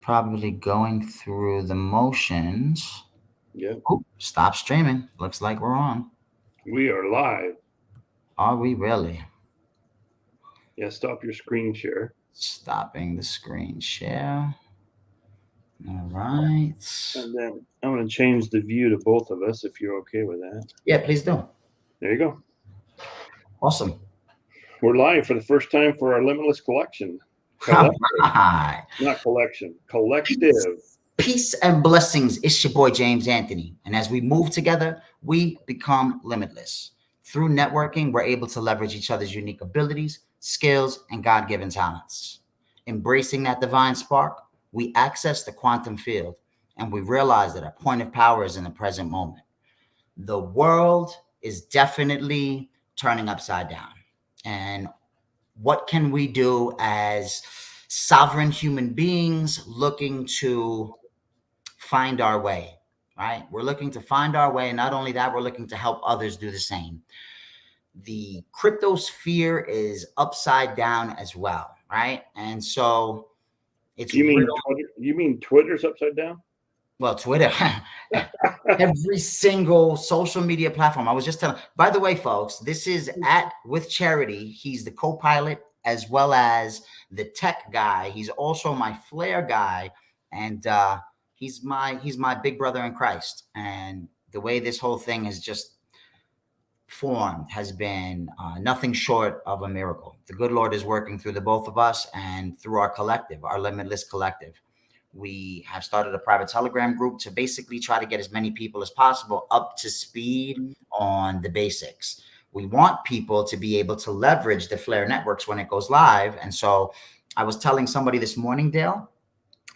Probably going through the motions. Yep. Oh, stop streaming. Looks like we're on. We are live. Are we really? Yeah, stop your screen share. Stopping the screen share. All right. And then I'm going to change the view to both of us if you're okay with that. Yeah, please do. There you go. Awesome. We're live for the first time for our Limitless collection. All Collective, right. not collection. Peace, Collective. peace and blessings. It's your boy James Anthony. And as we move together, we become limitless. Through networking, we're able to leverage each other's unique abilities, skills, and God given talents. Embracing that divine spark, we access the quantum field and we realize that our point of power is in the present moment. The world is definitely turning upside down. And what can we do as sovereign human beings looking to find our way, right? We're looking to find our way. And not only that, we're looking to help others do the same. The cryptosphere is upside down as well, right? And so it's You mean real. Twitter? You mean Twitter's upside down? Well, Twitter, every single social media platform. I was just telling, by the way, folks, this is at with Charity. He's the co-pilot as well as the tech guy. He's also my flair guy. And he's my big brother in Christ. And the way this whole thing has just formed has been nothing short of a miracle. The good Lord is working through the both of us and through our collective, our Limitless collective. We have started a private Telegram group to basically try to get as many people as possible up to speed on the basics. We want people to be able to leverage the Flare networks when it goes live. And so I was telling somebody this morning, Dale,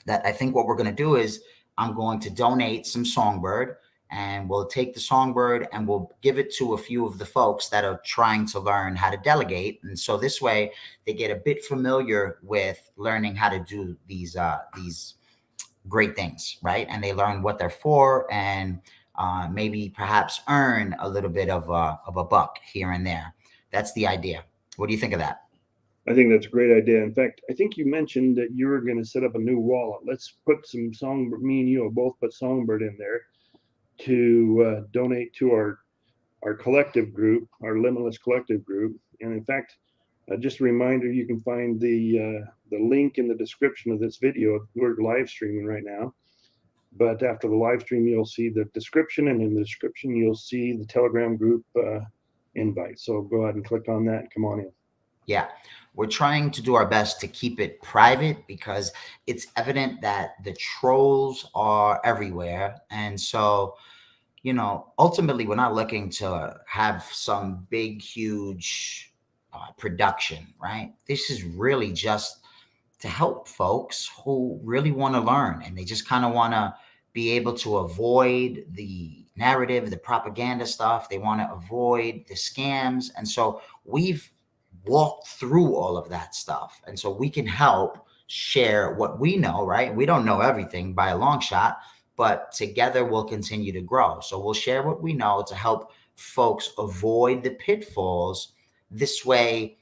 that I think what we're going to do is I'm going to donate some Songbird, and we'll take the Songbird and we'll give it to a few of the folks that are trying to learn how to delegate. And so this way they get a bit familiar with learning how to do these great things, right? And they learn what they're for, and maybe perhaps earn a little bit of a buck here and there. That's the idea. What do you think of that? I think that's a great idea. In fact, I think you mentioned that you were going to set up a new wallet. Let's put some Songbird. Me and you will both put Songbird in there to donate to our collective group, our Limitless collective group. And in fact, just a reminder, you can find the link in the description of this video. We're live streaming right now, but after the live stream, you'll see the description, and in the description, you'll see the Telegram group invite. So go ahead and click on that and come on in. Yeah, we're trying to do our best to keep it private because it's evident that the trolls are everywhere. And so, ultimately, we're not looking to have some big, huge production, right? This is really just to help folks who really want to learn and they just kind of want to be able to avoid the narrative, the propaganda stuff. They want to avoid the scams. And so we've walked through all of that stuff. And so we can help share what we know, right? We don't know everything by a long shot, but together we'll continue to grow. So we'll share what we know to help folks avoid the pitfalls. This way,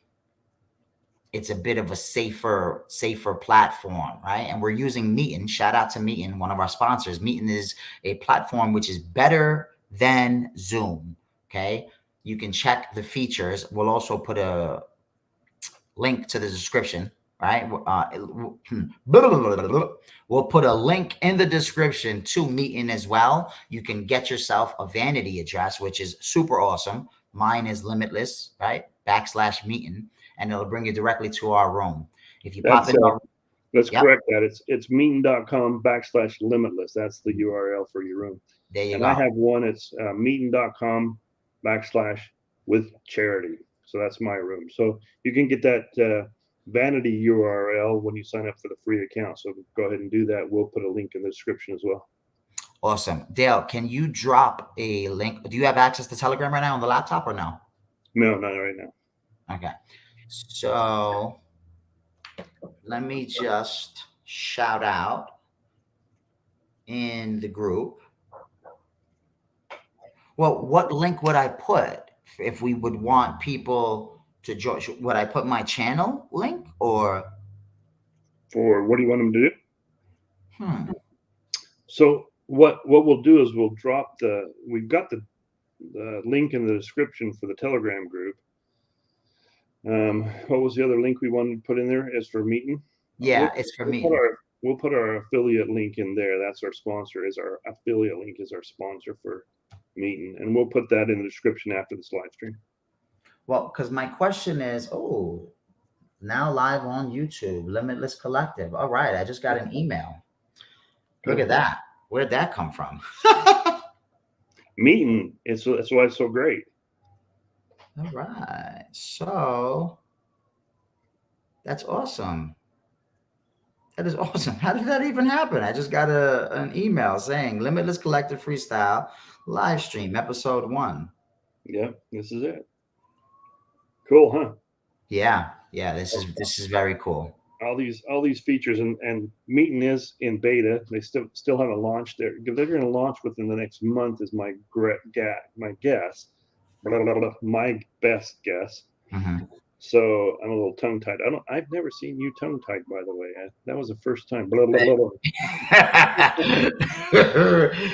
it's a bit of a safer platform, right? And we're using Meetin. Shout out to Meetin, one of our sponsors. Meetin is a platform which is better than Zoom. Okay, you can check the features. We'll also put a link to the description, right? We'll put a link in the description to Meetin as well. You can get yourself a vanity address, which is super awesome. Mine is Limitless, right? /Meetin, and it'll bring you directly to our room. If you pop That's in our, let's yep, correct that. It's meeting.com/limitless. That's the URL for your room. there you And I go. have one. It's meeting.com/with charity. So that's my room. So you can get that vanity URL when you sign up for the free account. So go ahead and do that. We'll put a link in the description as well. Awesome. Dale, can you drop a link? Do you have access to Telegram right now on the laptop or no? No, not right now. Okay. So let me just shout out in the group. Well, what link would I put if we would want people to join? Would I put my channel link or For what do you want them to do? Hmm. So what we'll do is we'll drop we've got the link in the description for the Telegram group. What was the other link we wanted to put in there as for meeting? We'll, Yeah, it's for we'll put me. our affiliate link in there. That's our sponsor. Is our affiliate link is our sponsor for meeting, and we'll put that in the description after this live stream. Well, because my question is, oh, now live on YouTube, Limitless Collective. All right, I just got an email. Look at that. Where'd that come from? Meeting is that's why it's so great. All right. So that's awesome. That is awesome. How did that even happen? I just got an email saying Limitless Collective Freestyle live stream episode 1. Yeah, this is it. Cool, huh? Yeah. Yeah, this is very cool. All these features and meeting is in beta. They still haven't launched. They're going to launch within the next month is my guess. My best guess. Mhm. So I'm a little tongue tied. I've never seen you tongue tied, by the way. That was the first time. Blah, blah, blah, blah.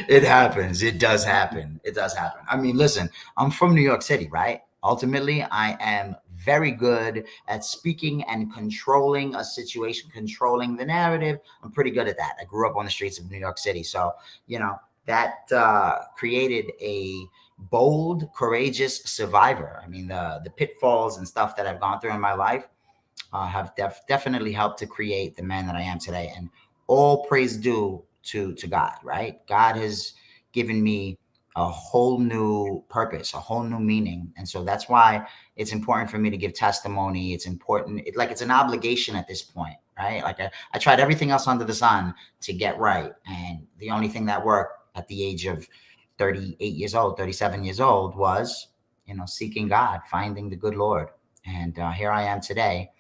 It happens. It does happen. It does happen. I mean, listen, I'm from New York City, right? Ultimately, I am very good at speaking and controlling a situation, controlling the narrative. I'm pretty good at that. I grew up on the streets of New York City. So, that created a bold, courageous survivor. I mean, the pitfalls and stuff that I've gone through in my life have definitely helped to create the man that I am today. And all praise due to God, right? God has given me a whole new purpose, a whole new meaning. And so that's why it's important for me to give testimony. It's important. It's an obligation at this point, right? Like I tried everything else under the sun to get right. And the only thing that worked at the age of 38 years old, 37 years old was, seeking God, finding the good Lord. And here I am today,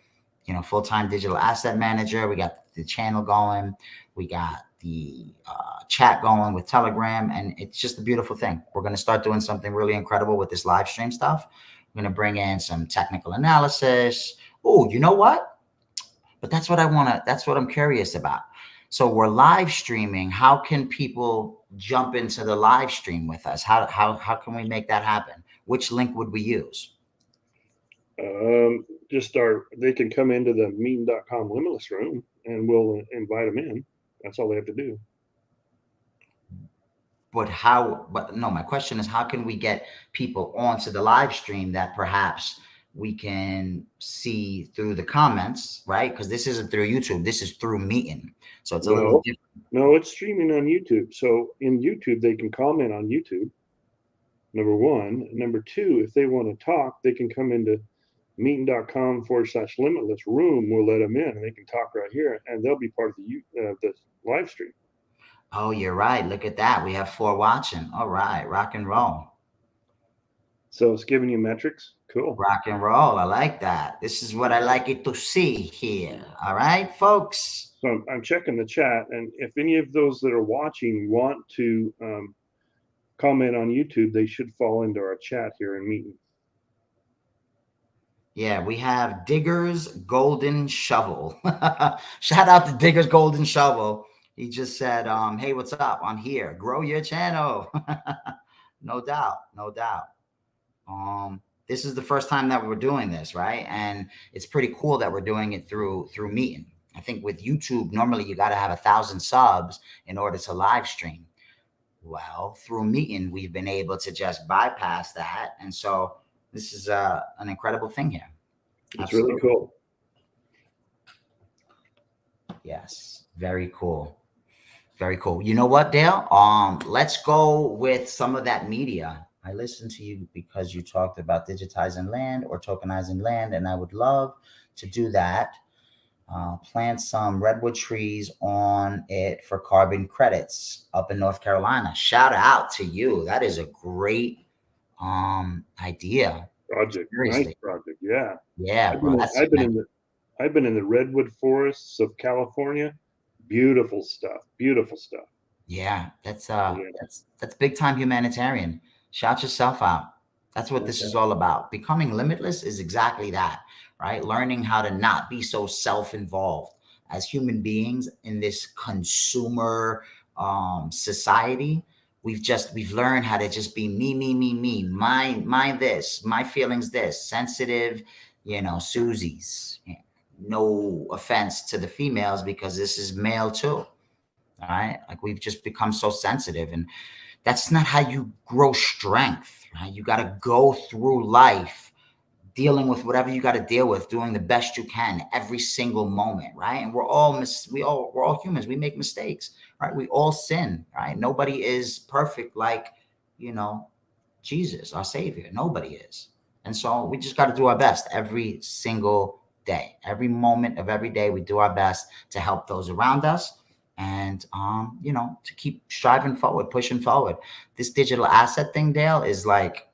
full-time digital asset manager. We got the channel going. We got the chat going with Telegram. And it's just a beautiful thing. We're going to start doing something really incredible with this live stream stuff. We're going to bring in some technical analysis. Oh, you know what? But that's what I'm curious about. So we're live streaming. How can people jump into the live stream with us? How can we make that happen? Which link would we use? They can come into the mean.com limitless room and we'll invite them in. That's all they have to do. But no, my question is, how can we get people onto the live stream that perhaps we can see through the comments, right? Because this isn't through YouTube, this is through Meeting. So it's a little different. No, it's streaming on YouTube. So in YouTube, they can comment on YouTube. Number one. Number two, if they want to talk, they can come into meeting.com/limitless room. We'll let them in and they can talk right here and they'll be part of the live stream. Oh, you're right. Look at that. We have 4 watching. All right. Rock and roll. So it's giving you metrics. Cool. Rock and roll. I like that. This is what I like it to see here. All right, folks. So I'm checking the chat. And if any of those that are watching want to comment on YouTube, they should fall into our chat here in Meeting. Yeah, we have Digger's Golden Shovel. Shout out to Digger's Golden Shovel. He just said, hey, what's up? I'm here. Grow your channel. No doubt. No doubt. This is the first time that we're doing this, right? And it's pretty cool that we're doing it through Meeting. I think with YouTube, normally you got to have 1,000 subs in order to live stream. Well, through Meeting, we've been able to just bypass that. And so this is an incredible thing here. It's Absolutely. Really cool. Yes, very cool. Very cool. You know what, Dale? Let's go with some of that media. I listened to you because you talked about digitizing land or tokenizing land, and I would love to do that. Plant some redwood trees on it for carbon credits up in North Carolina. Shout out to you. That is a great idea. Project. Seriously. Nice project. Yeah. Yeah, I've been in the redwood forests of California. Beautiful stuff. Beautiful stuff. Yeah, that's big time humanitarian. Shout yourself out. That's what this is all about. Becoming limitless is exactly that, right? Learning how to not be so self-involved as human beings in this consumer society, we've learned how to just be me, mine this, my feelings this, sensitive, Susies. No offense to the females, because this is male too. All right. Like, we've just become so sensitive, and that's not how you grow strength, right? You got to go through life dealing with whatever you got to deal with, doing the best you can every single moment, right? And we're all humans. We make mistakes, right? We all sin, right? Nobody is perfect like, Jesus, our Savior. Nobody is. And so we just got to do our best every single day. Every moment of every day, we do our best to help those around us, and to keep striving forward, pushing forward. This digital asset thing, Dale, is like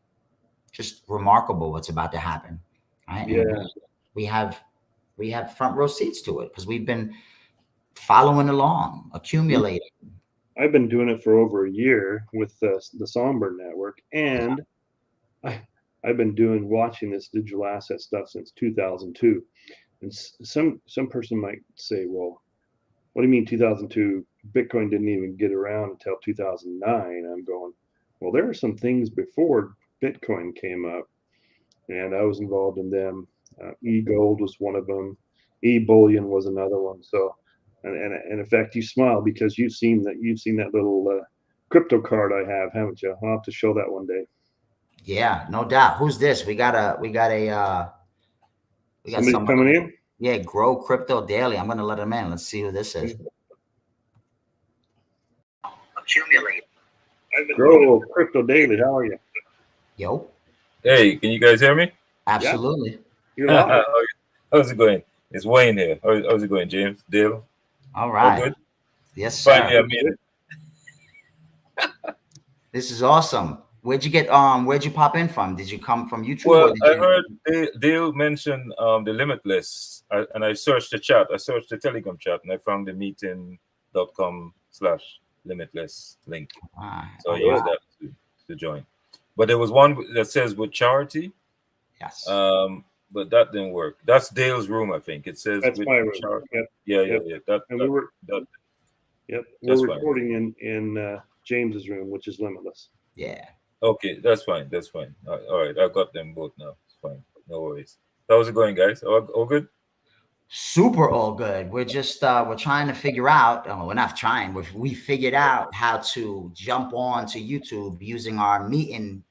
just remarkable what's about to happen, right? Yeah. And we have front row seats to it, because we've been following along, accumulating. I've been doing it for over a year with the Songbird Network, and I've been watching this digital asset stuff since 2002. And some person might say, well, what do you mean 2002? Bitcoin didn't even get around until 2009. I'm going, well, there are some things before Bitcoin came up, and I was involved in them. E-gold was one of them. E-bullion was another one. So, and in fact, you smile because you've seen that little crypto card I have, haven't you? I'll have to show that one day. Yeah, no doubt. Who's this? We got somebody coming in. Yeah, Grow Crypto Daily. I'm gonna let him in. Let's see who this is. Accumulate. Grow Crypto Daily. How are you? Yo. Hey, can you guys hear me? Absolutely. Yeah. You're live. How's it going? It's Wayne here. How's it going, James? Dale? All right. All good? Yes, sir. Finally, I made it. This is awesome. Where'd you pop in from? Did you come from YouTube? Well, I heard Dale mention the Limitless, and I searched the chat. I searched the Telegram chat, and I found the meeting.com/limitless link. So I used that to join. But there was one that says with charity. Yes. But that didn't work. That's Dale's room, I think. It says that's with my room. Charity. Yep. Yeah. We're recording in James's room, which is Limitless. Yeah. Okay, that's fine. All right, I got them both now. It's fine. No worries. How's it going, guys? All good? Super all good. We're just we're trying to figure out, we're not trying, we figured out how to jump on to YouTube using our meeting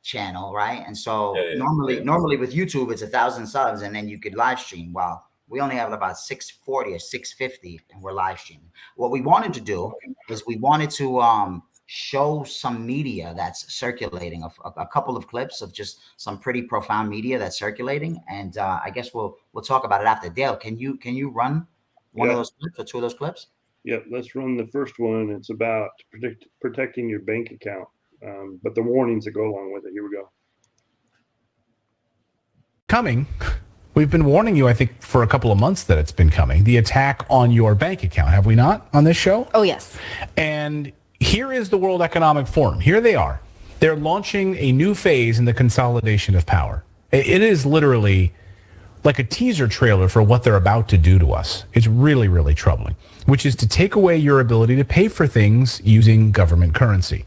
channel, right? And so normally with YouTube it's 1,000 subs and then you could live stream. Well, we only have about 640 or 650 and we're live streaming. What we wanted to do is we wanted to show some media that's circulating, a couple of clips of just some pretty profound media that's circulating, and I guess we'll talk about it after. Dale, can you run one of those clips or two of those clips? Yep, let's run the first one. It's about protecting your bank account, but the warnings that go along with it. Here we go. Coming. We've been warning you, I think, for a couple of months that it's been coming. The attack on your bank account, have we not, on this show? Oh, yes. And here is the World Economic Forum. Here they are. They're launching a new phase in the consolidation of power. It is literally like a teaser trailer for what they're about to do to us. It's really, really troubling, which is to take away your ability to pay for things using government currency.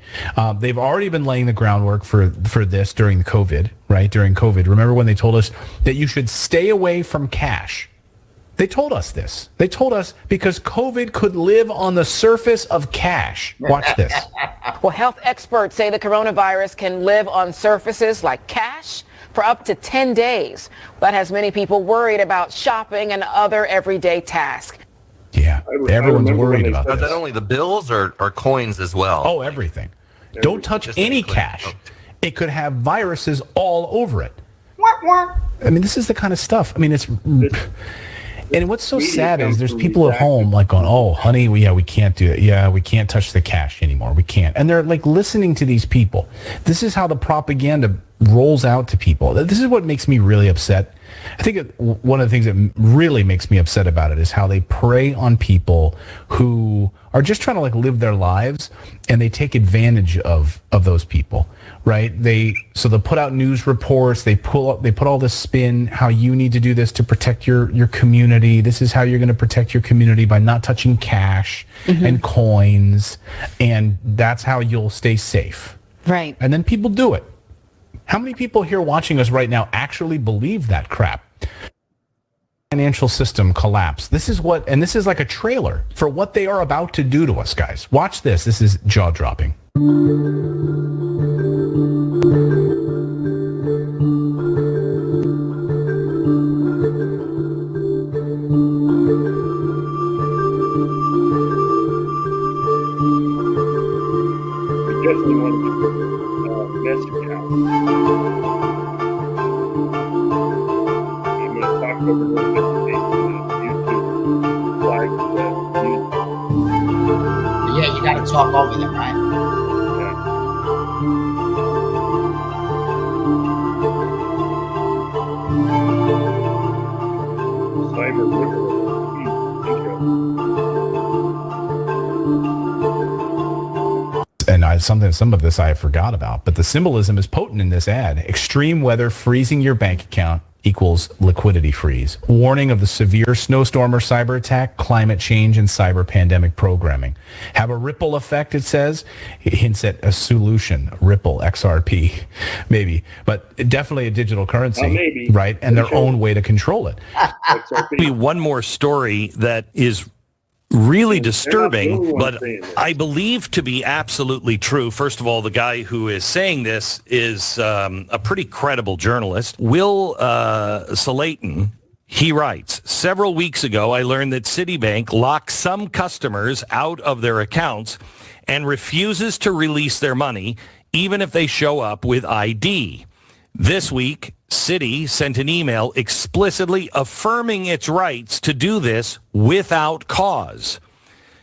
They've already been laying the groundwork for this during the COVID, right? During COVID. Remember when they told us that you should stay away from cash? They told us this. They told us because COVID could live on the surface of cash. Watch this. Well, health experts say the coronavirus can live on surfaces like cash for up to 10 days. That has many people worried about shopping and other everyday tasks. Yeah, everyone's worried about this. Is that only the bills or coins as well? Oh, everything. Don't touch any cash. It could have viruses all over it. I mean, this is the kind of stuff. I mean, it's... And what's so sad is there's people at home like going, oh, honey, we can't do it. Yeah, we can't touch the cash anymore. We can't. And they're like listening to these people. This is how the propaganda rolls out to people. This is what makes me really upset I think one of the things that really makes me upset about it is how they prey on people who are just trying to like live their lives, and they take advantage of those people, right? So they'll put out news reports, they put all this spin, how you need to do this to protect your community. This is how you're going to protect your community by not touching cash and coins, and that's how you'll stay safe. Right. And then people do it. How many people here watching us right now actually believe that crap? Financial system collapse. This is like a trailer for what they are about to do to us, guys. Watch this. This is jaw-dropping. We definitely want to message out. I'm going to talk over a little bit today YouTube live YouTube. Yeah, you got to talk over them, right? Cyber River. And some of this I forgot about, but the symbolism is potent in this ad. Extreme weather freezing your bank account equals liquidity freeze. Warning of the severe snowstorm or cyber attack, climate change, and cyber pandemic programming. Have a ripple effect, it says. It hints at a solution, Ripple, XRP, maybe. But definitely a digital currency, maybe. right? And their own way to control it. Maybe one more story that is really disturbing, but I believe to be absolutely true. First of all, the guy who is saying this is a pretty credible journalist. Will Salatin, he writes, several weeks ago, I learned that Citibank locks some customers out of their accounts and refuses to release their money, even if they show up with ID. This week, Citi sent an email explicitly affirming its rights to do this without cause.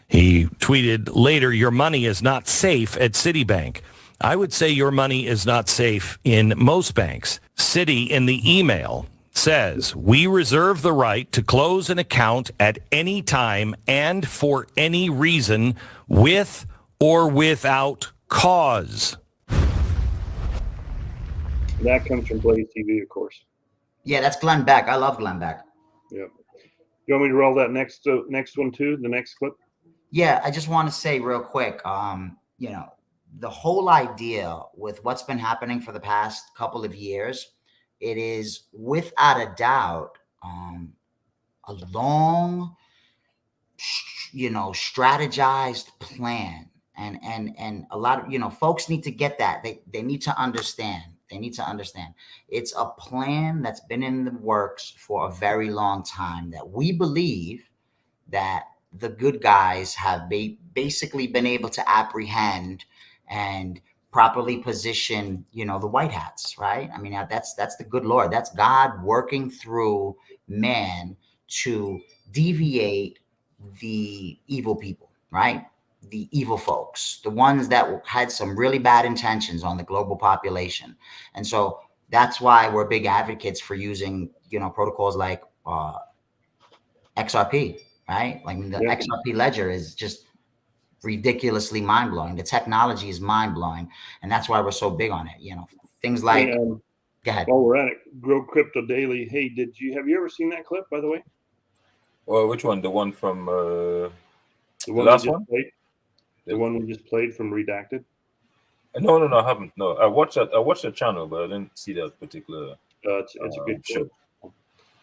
He tweeted later, your money is not safe at Citibank. I would say your money is not safe in most banks. Citi in the email says, we reserve the right to close an account at any time and for any reason with or without cause. That comes from Blaze TV, of course. Yeah, that's Glenn Beck. I love Glenn Beck. Yep. You want me to roll that next one too? The next clip? Yeah, I just want to say real quick, you know, the whole idea with what's been happening for the past couple of years, it is without a doubt a long, you know, strategized plan. And a lot of, you know, folks need to get that. They need to understand. They need to understand. It's a plan that's been in the works for a very long time, that we believe that the good guys have basically been able to apprehend and properly position, you know, the white hats, right? I mean, that's the good Lord. That's God working through man to deviate the evil people, right? The evil folks, the ones that had some really bad intentions on the global population. And so that's why we're big advocates for using, you know, protocols like XRP, right? Like the XRP ledger is just ridiculously mind-blowing. The technology is mind-blowing. And that's why we're so big on it. You know, things like, go ahead. While we're at it, Grow Crypto Daily. Hey, have you ever seen that clip, by the way? Well, which one? The one from the last one? The one we just played from Redacted? No, I haven't. No, I watched the channel, but I didn't see that particular. It's a good show.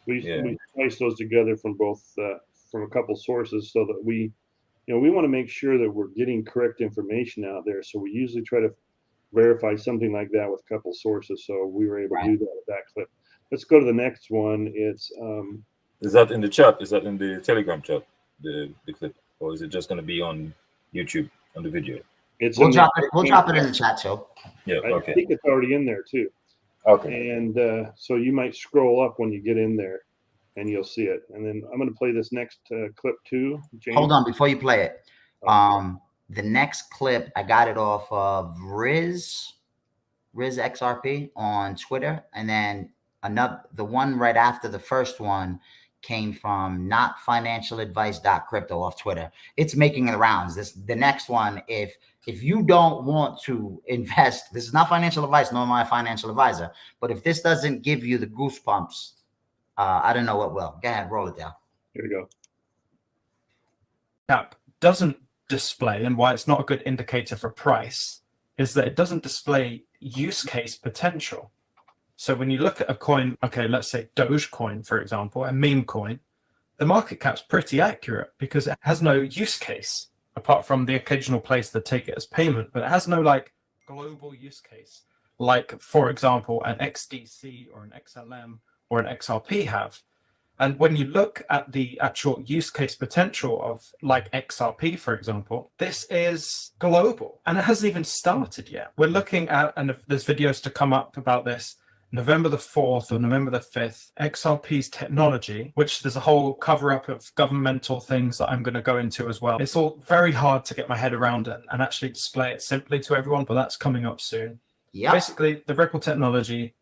We spliced those together from a couple sources, so that we want to make sure that we're getting correct information out there. So we usually try to verify something like that with a couple sources. So we were able to do that with that clip. Let's go to the next one. It's is that in the chat? Is that in the Telegram chat? The clip, or is it just going to be on YouTube on the video? We'll drop it in the chat too. Yeah, okay. I think it's already in there too. Okay. And so you might scroll up when you get in there, and you'll see it. And then I'm going to play this next clip too. James. Hold on before you play it. The next clip, I got it off of Riz XRP on Twitter, and then the one right after the first one came from notfinancialadvice.crypto off Twitter. It's making the rounds. The next one, if you don't want to invest, this is not financial advice, nor am I a financial advisor, but if this doesn't give you the goosebumps, I don't know what will. Go ahead, roll it down. Here we go. Cap doesn't display, and why it's not a good indicator for price, is that it doesn't display use case potential. So when you look at a coin, okay, let's say Dogecoin, for example, a meme coin, the market cap's pretty accurate because it has no use case apart from the occasional place to take it as payment, but it has no like global use case, like, for example, an XDC or an XLM or an XRP have. And when you look at the actual use case potential of like XRP, for example, this is global and it hasn't even started yet. We're looking at, and if there's videos to come up about this, November the 4th or November the 5th, XRP's technology, which there's a whole cover up of governmental things that I'm going to go into as well. It's all very hard to get my head around it and actually display it simply to everyone, but that's coming up soon. Yeah. Basically, the Ripple technology,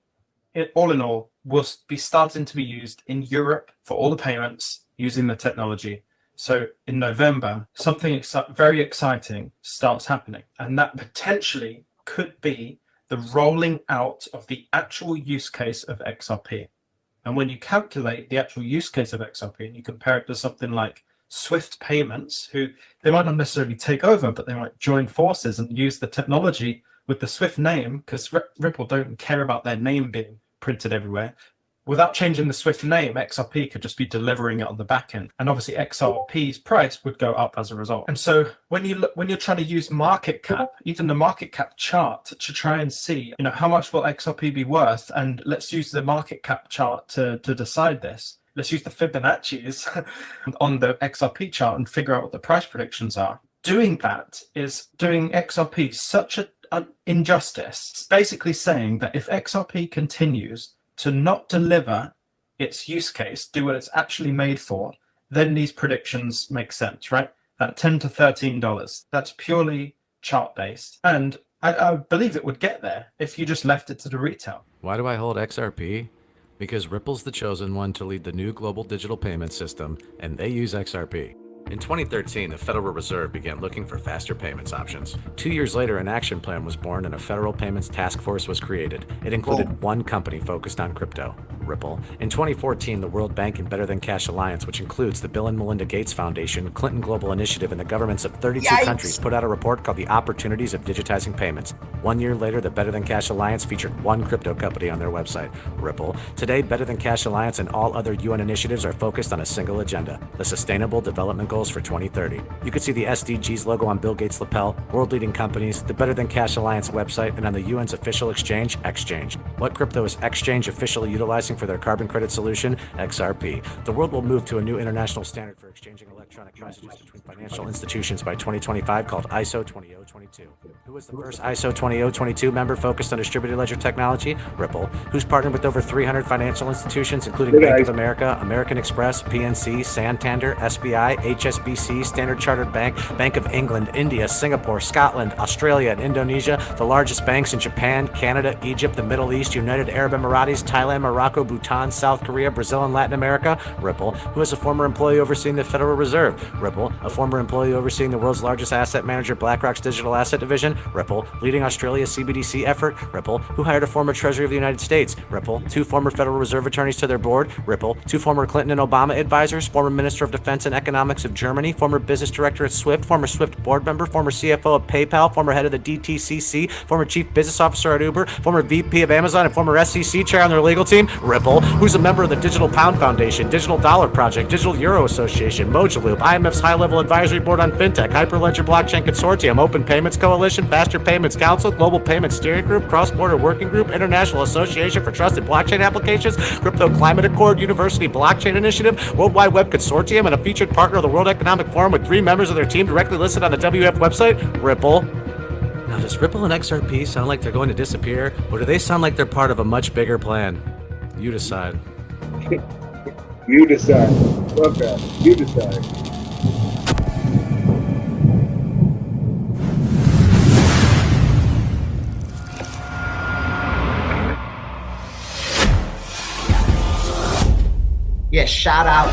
all in all, will be starting to be used in Europe for all the payments using the technology. So in November, something very exciting starts happening, and that potentially could be the rolling out of the actual use case of XRP. And when you calculate the actual use case of XRP and you compare it to something like Swift payments, who they might not necessarily take over, but they might join forces and use the technology with the Swift name, because Ripple don't care about their name being printed everywhere. Without changing the Swift name, XRP could just be delivering it on the back end, and obviously XRP's price would go up as a result. And so when you're trying to use market cap, even the market cap chart, to try and see, how much will XRP be worth, and let's use the market cap chart to decide this. Let's use the Fibonacci's on the XRP chart and figure out what the price predictions are. Doing that is doing XRP such an injustice. It's basically saying that if XRP continues to not deliver its use case, do what it's actually made for, then these predictions make sense, right? At $10 to $13, that's purely chart based. And I believe it would get there if you just left it to the retail. Why do I hold XRP? Because Ripple's the chosen one to lead the new global digital payment system, and they use XRP. In 2013, the Federal Reserve began looking for faster payments options. 2 years later, an action plan was born and a federal payments task force was created. It included one company focused on crypto, Ripple. In 2014, the World Bank and Better Than Cash Alliance, which includes the Bill and Melinda Gates Foundation, Clinton Global Initiative, and the governments of 32 countries, put out a report called The Opportunities of Digitizing Payments. 1 year later, the Better Than Cash Alliance featured one crypto company on their website, Ripple. Today, Better Than Cash Alliance and all other UN initiatives are focused on a single agenda, the Sustainable Development Goals for 2030. You can see the SDGs logo on Bill Gates' lapel, world-leading companies, the Better Than Cash Alliance website, and on the UN's official exchange, Exchange. What crypto is Exchange officially utilizing for their carbon credit solution? XRP. The world will move to a new international standard for exchanging electronic messages between financial institutions by 2025 called ISO 20022. Who is the first ISO 20022 member focused on distributed ledger technology? Ripple. Who's partnered with over 300 financial institutions, including Bank of America, American Express, PNC, Santander, SBI, HSBC, Standard Chartered Bank, Bank of England, India, Singapore, Scotland, Australia, and Indonesia, the largest banks in Japan, Canada, Egypt, the Middle East, United Arab Emirates, Thailand, Morocco, Bhutan, South Korea, Brazil, and Latin America? Ripple. Who is a former employee overseeing the Federal Reserve? Ripple. A former employee overseeing the world's largest asset manager, BlackRock's digital asset division? Ripple. Leading Australia's CBDC effort? Ripple. Who hired a former Treasury of the United States? Ripple. 2 former Federal Reserve attorneys to their board? Ripple. 2 former Clinton and Obama advisors, former Minister of Defense and Economics of Germany, former business director at Swift, former Swift board member, former CFO of PayPal, former head of the DTCC, former chief business officer at Uber, former VP of Amazon, and former SEC chair on their legal team? Ripple. Who's a member of the Digital Pound Foundation, Digital Dollar Project, Digital Euro Association, Mojaloop, IMF's high-level advisory board on fintech, Hyperledger Blockchain Consortium, Open Payments Coalition, Faster Payments Council, Global Payments Steering Group, Cross-Border Working Group, International Association for Trusted Blockchain Applications, Crypto Climate Accord, University Blockchain Initiative, World Wide Web Consortium, and a featured partner of the World Economic Forum with 3 members of their team directly listed on the WF website? Ripple. Now, does Ripple and XRP sound like they're going to disappear, or do they sound like they're part of a much bigger plan? You decide. You decide. Love that. You decide. shout out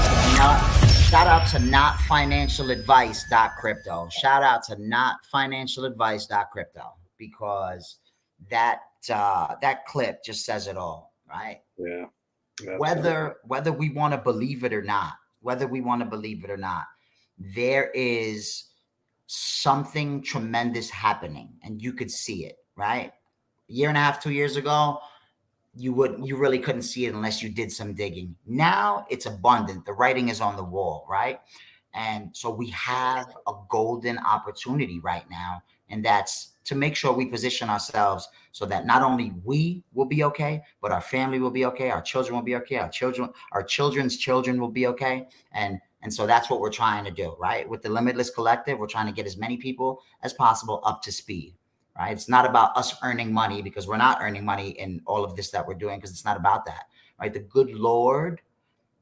to notfinancialadvice.crypto. Shout out to notfinancialadvice.crypto, because that clip just says it all, right? Yeah. Whether we want to believe it or not, there is something tremendous happening, and you could see it, right? A year and a half, 2 years ago, you really couldn't see it unless you did some digging. Now it's abundant. The writing is on the wall, right? And so we have a golden opportunity right now, and that's to make sure we position ourselves so that not only we will be okay, but our family will be okay, our children will be okay, our children's children will be okay. And so that's what we're trying to do, right? With the Limitless Collective, we're trying to get as many people as possible up to speed, right? It's not about us earning money, because we're not earning money in all of this that we're doing, because it's not about that, right? The good Lord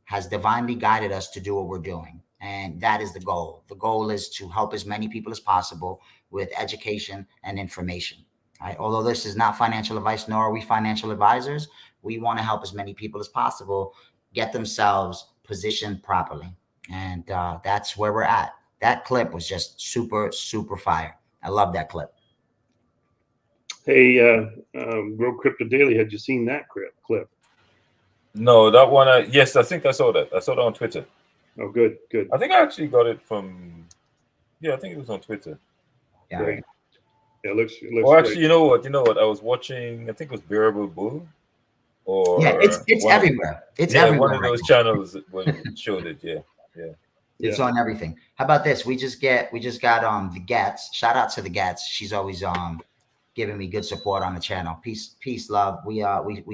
has divinely guided us to do what we're doing. And that is the goal. The goal is to help as many people as possible with education and information, right? Although this is not financial advice, nor are we financial advisors, we want to help as many people as possible get themselves positioned properly. And that's where we're at. That clip was just super, super fire. I love that clip. Hey, Grow Crypto Daily, had you seen that clip? No, that one. Yes, I think I saw that. I saw that on Twitter. Oh, good. I think I actually got it from. Yeah, I think it was on Twitter. Yeah. Great. Yeah, it looks. Or actually, great. you know what? I was watching. I think it was Bearable Bull. Or yeah, it's everywhere. It's everywhere. One of those channels showed it. Yeah. It's on everything. How about this? We just got the Gats. Shout out to the Gats. She's always giving me good support on the channel. Peace, love. We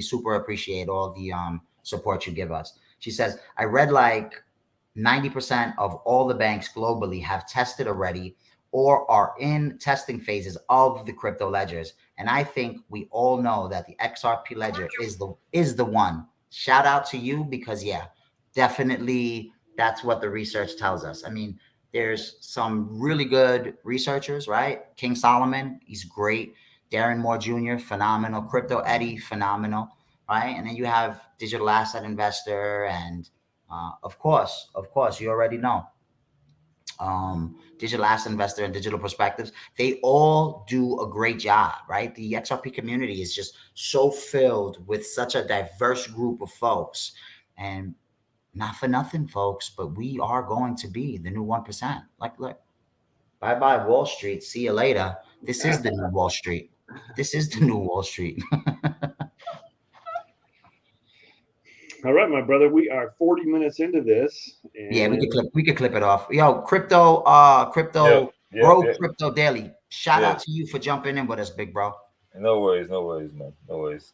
super appreciate all the support you give us. She says, I read like 90% of all the banks globally have tested already or are in testing phases of the crypto ledgers. And I think we all know that the XRP ledger is the one. Shout out to you, because definitely that's what the research tells us. I mean, there's some really good researchers, right? King Solomon, he's great. Darren Moore Jr., phenomenal. Crypto Eddie, phenomenal, right? And then you have Digital Asset Investor, and of course, you already know. Digital Asset Investor and Digital Perspectives, they all do a great job, right? The XRP community is just so filled with such a diverse group of folks. And not for nothing, folks, but we are going to be the new 1%. Like, look, bye-bye Wall Street. See you later. This is the new Wall Street. This is the new Wall Street. All right, my brother, we are 40 minutes into this. And we could clip it off. Yo, Crypto Daily. Shout out to you for jumping in with us, big bro. No worries, man. No worries.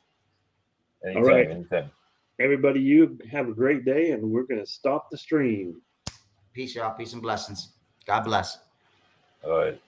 Anytime, all right. Anytime. Everybody, you have a great day, and we're going to stop the stream. Peace, y'all. Peace and blessings. God bless. All right.